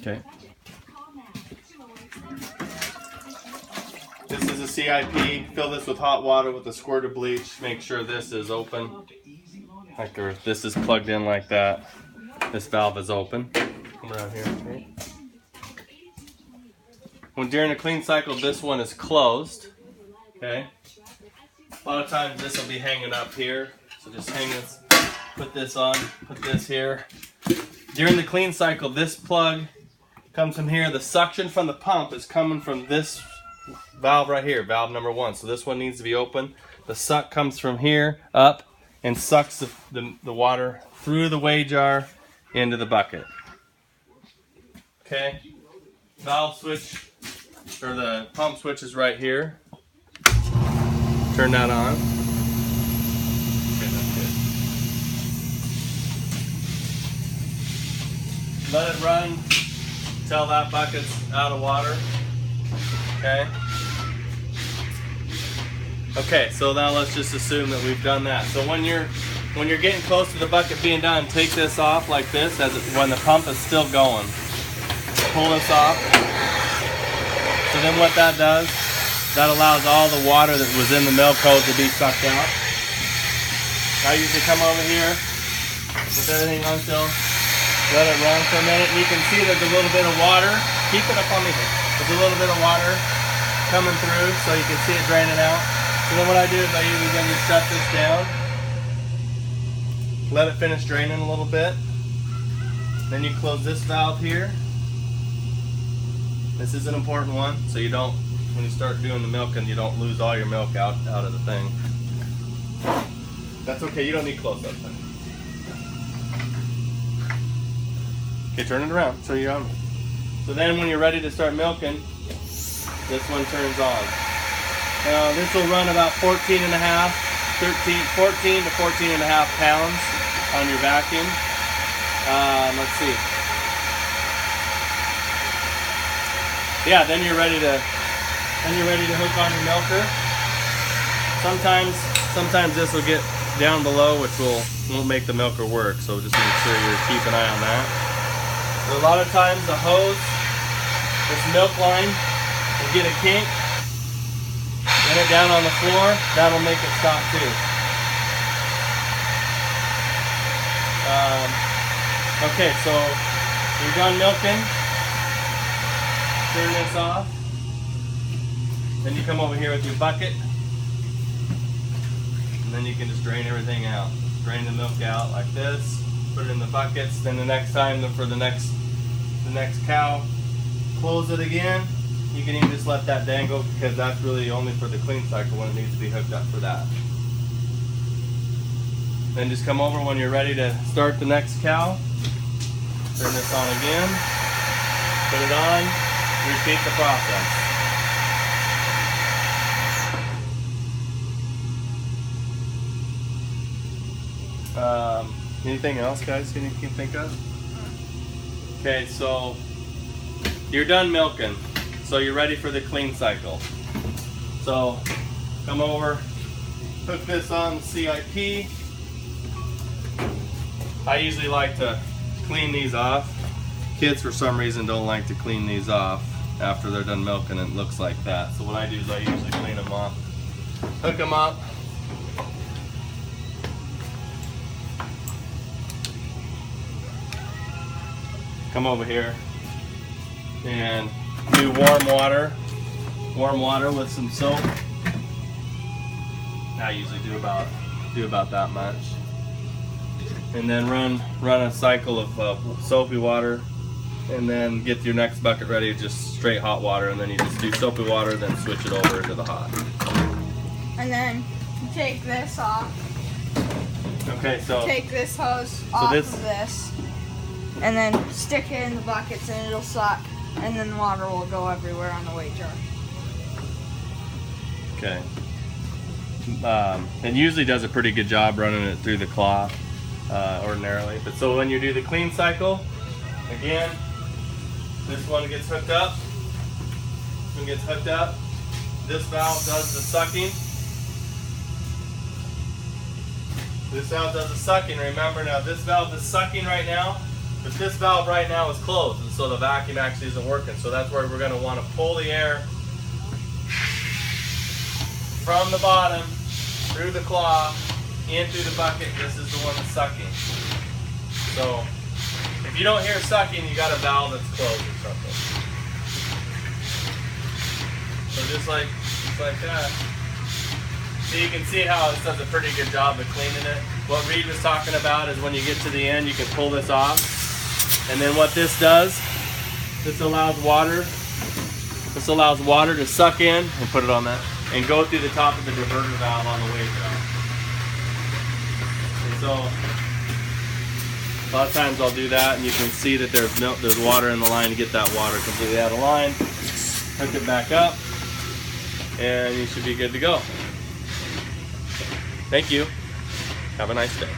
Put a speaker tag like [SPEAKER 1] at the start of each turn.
[SPEAKER 1] Okay. This is a CIP. Fill this with hot water with a squirt of bleach. Make sure this is open. Like this is plugged in like that. This valve is open. Come around here. Okay. When during a clean cycle, this one is closed. Okay. A lot of times this will be hanging up here. So just hang this, put this on, put this here. During the clean cycle, this plug comes from here. The suction from the pump is coming from this valve right here, valve number 1. So this one needs to be open. The suck comes from here up and sucks the water through the weigh jar into the bucket. Okay. Valve switch, or the pump switch is right here. Turn that on. Okay, that's good. Let it run until that bucket's out of water. Okay. Okay, so now let's just assume that we've done that. So when you're getting close to the bucket being done, take this off like this when the pump is still going. Pull this off. So then what that does, that allows all the water that was in the milk hose to be sucked out. I usually come over here with everything on still, let it run for a minute. You can see there's a little bit of water. Keep it up on me here. There's a little bit of water coming through so you can see it draining out. So then what I do is I usually then just shut this down, let it finish draining a little bit. Then you close this valve here. This is an important one, so you don't, when you start doing the milking, you don't lose all your milk out of the thing. That's okay, you don't need close up. Okay, turn it around, so you're on. So then when you're ready to start milking, this one turns on. Now this will run about 14 to 14 and a half pounds on your vacuum. Let's see. Yeah, then you're ready to hook on your milker. Sometimes this will get down below, which won't make the milker work. So just make sure you keep an eye on that. So a lot of times the hose, this milk line, will get a kink. Get it down on the floor. That'll make it stop too. Okay, so you're done milking. Turn this off. Then you come over here with your bucket. And then you can just drain everything out. Drain the milk out like this. Put it in the buckets. Then the next time for the next cow, close it again. You can even just let that dangle because that's really only for the clean cycle when it needs to be hooked up for that. Then just come over when you're ready to start the next cow. Turn this on again. Put it on. Repeat the process. Anything else, guys, you can think of? Okay, so you're done milking. So you're ready for the clean cycle. So come over, hook this on the CIP. I usually like to clean these off. Kids for some reason don't like to clean these off after they're done milking. It looks like that. So what I do is I usually clean them off. Hook them up. Come over here and do warm water with some soap. I usually do about that much, and then run a cycle of soapy water, and then get your next bucket ready, just straight hot water, and then you just do soapy water, then switch it over into the hot.
[SPEAKER 2] And then take this off.
[SPEAKER 1] Okay, so
[SPEAKER 2] take this hose off of this, and then stick it in the buckets, and it'll suck. And then the water will go everywhere on the weigh jar.
[SPEAKER 1] Okay. It usually does a pretty good job running it through the cloth ordinarily. But so when you do the clean cycle, again, this one gets hooked up. This one gets hooked up. This valve does the sucking. This valve does the sucking. Remember now, this valve is sucking right now. But this valve right now is closed, and so the vacuum actually isn't working. So that's where we're going to want to pull the air from the bottom through the claw in through the bucket. This is the one that's sucking. So if you don't hear sucking, you got a valve that's closed or something. So just like that. So you can see how this does a pretty good job of cleaning it. What Reed was talking about is when you get to the end, you can pull this off. And then what this does, this allows water to suck in, and put it on that, and go through the top of the diverter valve on the way down. And so a lot of times I'll do that, and you can see that there's water in the line to get that water completely out of line. Hook it back up, and you should be good to go. Thank you. Have a nice day.